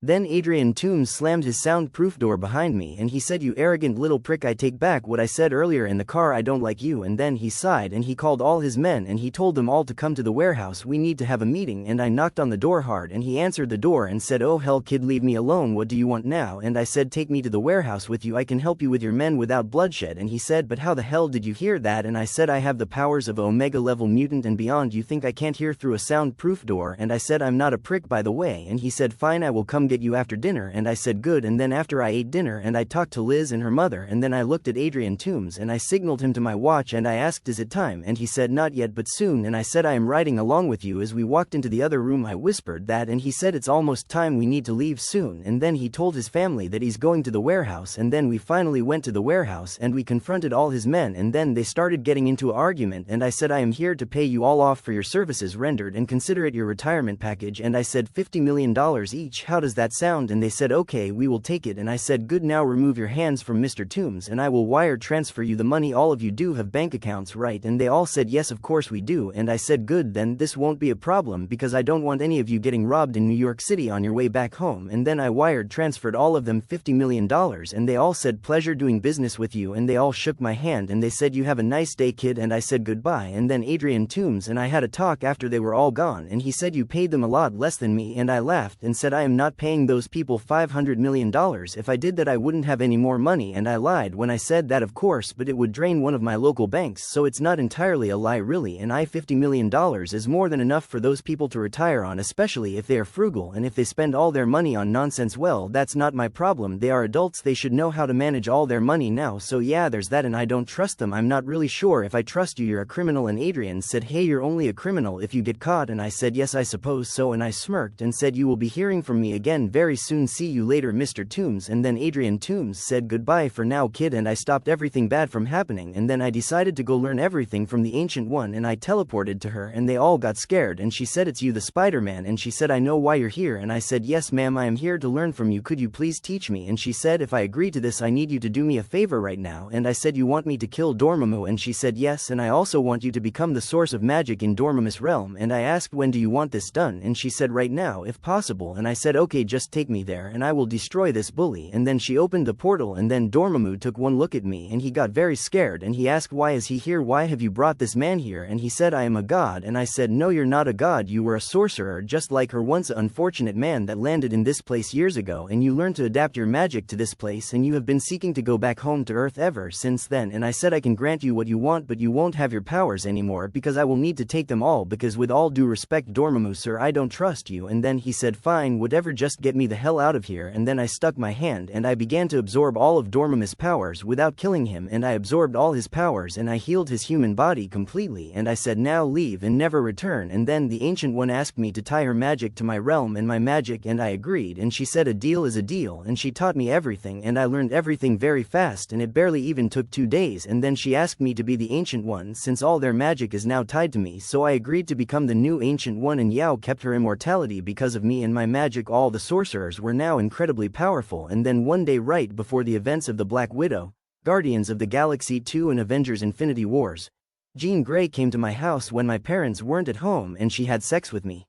Then Adrian Toombs slammed his soundproof door behind me and he said, "You arrogant little prick, I take back what I said earlier in the car, I don't like you." And then he sighed and he called all his men and he told them all to come to the warehouse, "We need to have a meeting." And I knocked on the door hard and he answered the door and said, "Oh hell kid, leave me alone, what do you want now?" And I said, "Take me to the warehouse with you, I can help you with your men without bloodshed." And he said, "But how the hell did you hear that?" And I said, "I have the powers of Omega level mutant and beyond, you think I can't hear through a soundproof door?" And I said, "I'm not a prick by the way." And he said, "Fine, I will come get you after dinner." And I said, "Good." And then after I ate dinner and I talked to Liz and her mother and then I looked at Adrian Toombs and I signaled him to my watch and I asked, "Is it time?" And he said, "Not yet but soon." And I said, "I am riding along with you." As we walked into the other room I whispered that and he said, "It's almost time, we need to leave soon." And then he told his family that he's going to the warehouse and then we finally went to the warehouse and we confronted all his men and then they started getting into an argument and I said, "I am here to pay you all off for your services rendered and consider it your retirement package." And I said, $50 million each, how does that sound? And they said, "Okay, we will take it." And I said, "Good, now remove your hands from Mr. Toombs and I will wire transfer you the money. All of you do have bank accounts, right?" And they all said, "Yes, of course we do." And I said, "Good, then this won't be a problem because I don't want any of you getting robbed in New York City on your way back home." And then I wired transferred all of them $50 million and they all said, "Pleasure doing business with you." And they all shook my hand and they said, "You have a nice day kid." And I said goodbye. And then Adrian Toombs and I had a talk after they were all gone and he said, "You paid them a lot less than me." And I laughed and said, "I am not paying those people $500 million. If I did that I wouldn't have any more money." And I lied when I said that, of course, but it would drain one of my local banks, so it's not entirely a lie really. And $50 million is more than enough for those people to retire on, especially if they are frugal, and if they spend all their money on nonsense, well, that's not my problem. They are adults, they should know how to manage all their money now. So yeah, there's that. And I don't trust them. I'm not really sure if I trust you, you're a criminal. And Adrian said, "Hey, you're only a criminal if you get caught." And I said, "Yes, I suppose so." And I smirked and said, "You will be hearing from me again very soon, see you later, Mr. Toombs." And then Adrian Toombs said, "Goodbye for now kid." And I stopped everything bad from happening and then I decided to go learn everything from the Ancient One and I teleported to her and they all got scared and she said, "It's you, the Spider-Man." And she said, "I know why you're here." And I said, "Yes ma'am, I am here to learn from you, could you please teach me?" And she said, "If I agree to this I need you to do me a favor right now." And I said, "You want me to kill Dormammu?" And she said, "Yes, and I also want you to become the source of magic in Dormammu's realm." And I asked, "When do you want this done?" And she said, "Right now if possible." And I said, "Okay, just take me there and I will destroy this bully." And then she opened the portal and then Dormammu took one look at me and he got very scared and he asked, "Why is he here? Why have you brought this man here?" And he said, "I am a god." And I said, "No, you're not a god, you were a sorcerer just like her, once an unfortunate man that landed in this place years ago, and you learned to adapt your magic to this place and you have been seeking to go back home to Earth ever since then." And I said, "I can grant you what you want, but you won't have your powers anymore because I will need to take them all, because with all due respect Dormammu sir, I don't trust you." And then he said, "Fine, whatever, just get me the hell out of here." And then I stuck my hand and I began to absorb all of Dormammu's powers without killing him, and I absorbed all his powers and I healed his human body completely, and I said, "Now leave and never return." And then the Ancient One asked me to tie her magic to my realm and my magic, and I agreed, and she said, "A deal is a deal." And she taught me everything and I learned everything very fast and it barely even took 2 days. And then she asked me to be the Ancient One since all their magic is now tied to me, so I agreed to become the new Ancient One, and Yao kept her immortality because of me and my magic. All the sorcerers were now incredibly powerful. And then one day, right before the events of the Black Widow, Guardians of the Galaxy 2 and Avengers Infinity Wars, Jean Grey came to my house when my parents weren't at home and she had sex with me.